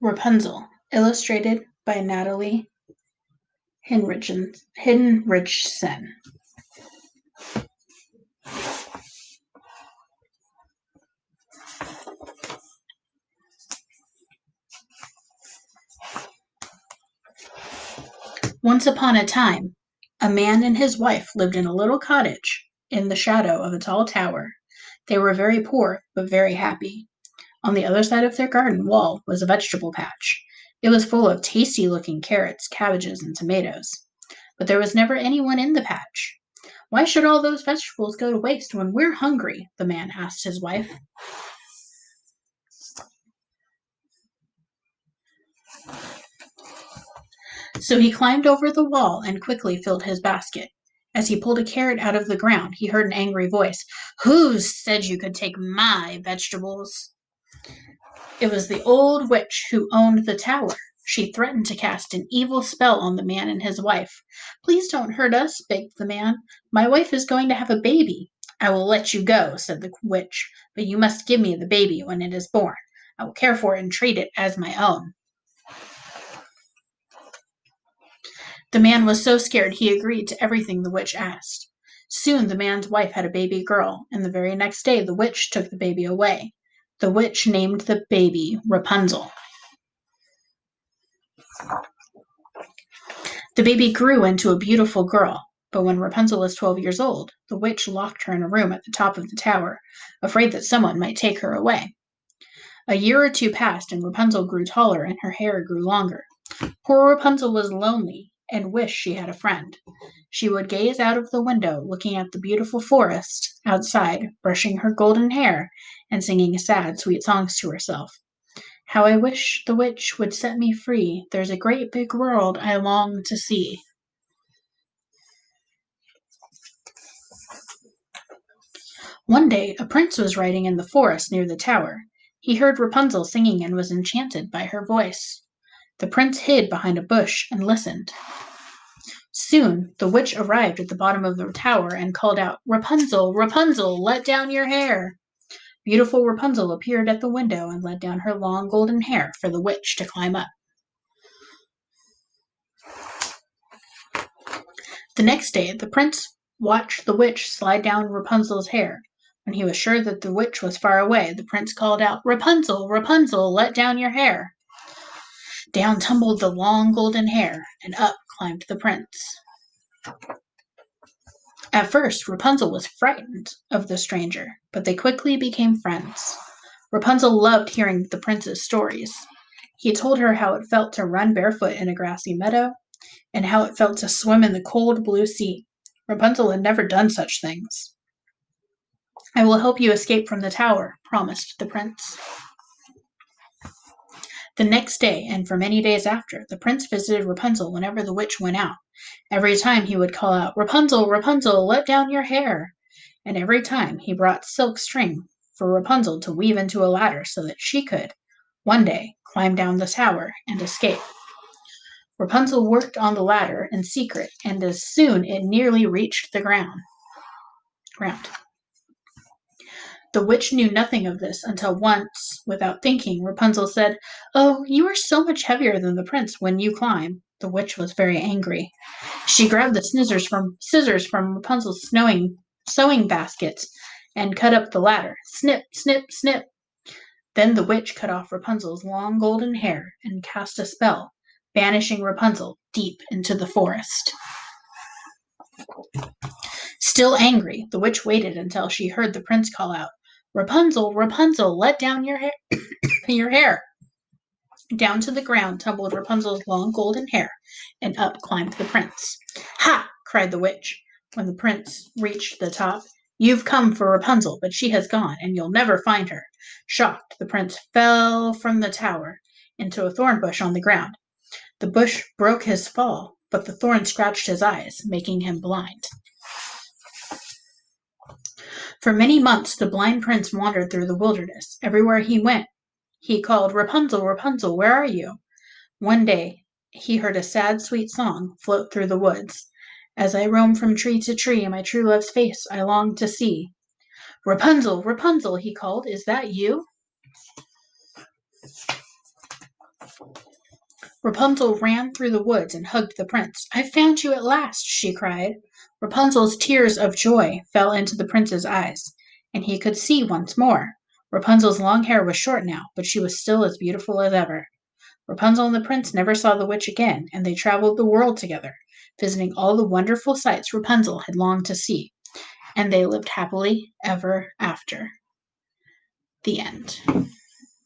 Rapunzel, illustrated by Natalie Hinrichsen. Once upon a time, a man and his wife lived in a little cottage in the shadow of a tall tower. They were very poor, but very happy. On the other side of their garden wall was a vegetable patch. It was full of tasty looking carrots, cabbages, and tomatoes. But there was never anyone in the patch. Why should all those vegetables go to waste when we're hungry? The man asked his wife. So he climbed over the wall and quickly filled his basket. As he pulled a carrot out of the ground, he heard an angry voice. Who said you could take my vegetables? It was the old witch who owned the tower. She threatened to cast an evil spell on the man and his wife. Please don't hurt us, begged the man. My wife is going to have a baby. I will let you go, said the witch, but you must give me the baby when it is born. I will care for it and treat it as my own. The man was so scared he agreed to everything the witch asked. Soon the man's wife had a baby girl, and the very next day the witch took the baby away. The witch named the baby Rapunzel. The baby grew into a beautiful girl, but when Rapunzel was 12 years old, the witch locked her in a room at the top of the tower, afraid that someone might take her away. A year or two passed, and Rapunzel grew taller and her hair grew longer. Poor Rapunzel was lonely and wished she had a friend. She would gaze out of the window, looking at the beautiful forest outside, brushing her golden hair, and singing sad, sweet songs to herself. How I wish the witch would set me free. There's a great big world I long to see. One day, a prince was riding in the forest near the tower. He heard Rapunzel singing and was enchanted by her voice. The prince hid behind a bush and listened. Soon the witch arrived at the bottom of the tower and called out, Rapunzel, Rapunzel, let down your hair. Beautiful Rapunzel appeared at the window and let down her long golden hair for the witch to climb up. The next day, the prince watched the witch slide down Rapunzel's hair. When he was sure that the witch was far away, the prince called out, Rapunzel, Rapunzel, let down your hair. Down tumbled the long golden hair, and up climbed the prince. At first, Rapunzel was frightened of the stranger, but they quickly became friends. Rapunzel loved hearing the prince's stories. He told her how it felt to run barefoot in a grassy meadow, and how it felt to swim in the cold blue sea. Rapunzel had never done such things. I will help you escape from the tower, promised the prince. The next day, and for many days after, the prince visited Rapunzel whenever the witch went out. Every time he would call out, Rapunzel, Rapunzel, let down your hair. And every time he brought silk string for Rapunzel to weave into a ladder so that she could, one day, climb down the tower and escape. Rapunzel worked on the ladder in secret, and as soon it nearly reached the ground. The witch knew nothing of this until once, without thinking, Rapunzel said, Oh, you are so much heavier than the prince when you climb. The witch was very angry. She grabbed the scissors from Rapunzel's sewing baskets and cut up the ladder. Snip, snip, snip. Then the witch cut off Rapunzel's long golden hair and cast a spell, banishing Rapunzel deep into the forest. Still angry, the witch waited until she heard the prince call out, Rapunzel, Rapunzel, let down your hair. Down to the ground tumbled Rapunzel's long golden hair, and up climbed the prince. Ha! Cried the witch, when the prince reached the top. You've come for Rapunzel, but she has gone, and you'll never find her. Shocked, the prince fell from the tower into a thorn bush on the ground. The bush broke his fall, but the thorn scratched his eyes, making him blind. For many months the blind prince wandered through the wilderness. Everywhere he went, he called, Rapunzel, Rapunzel, where are you? One day he heard a sad, sweet song float through the woods. As I roam from tree to tree, my true love's face I long to see. Rapunzel, Rapunzel, he called, is that you? Rapunzel ran through the woods and hugged the prince. "I've found you at last," she cried. Rapunzel's tears of joy fell into the prince's eyes, and he could see once more. Rapunzel's long hair was short now, but she was still as beautiful as ever. Rapunzel and the prince never saw the witch again, and they traveled the world together, visiting all the wonderful sights Rapunzel had longed to see, and they lived happily ever after. The end.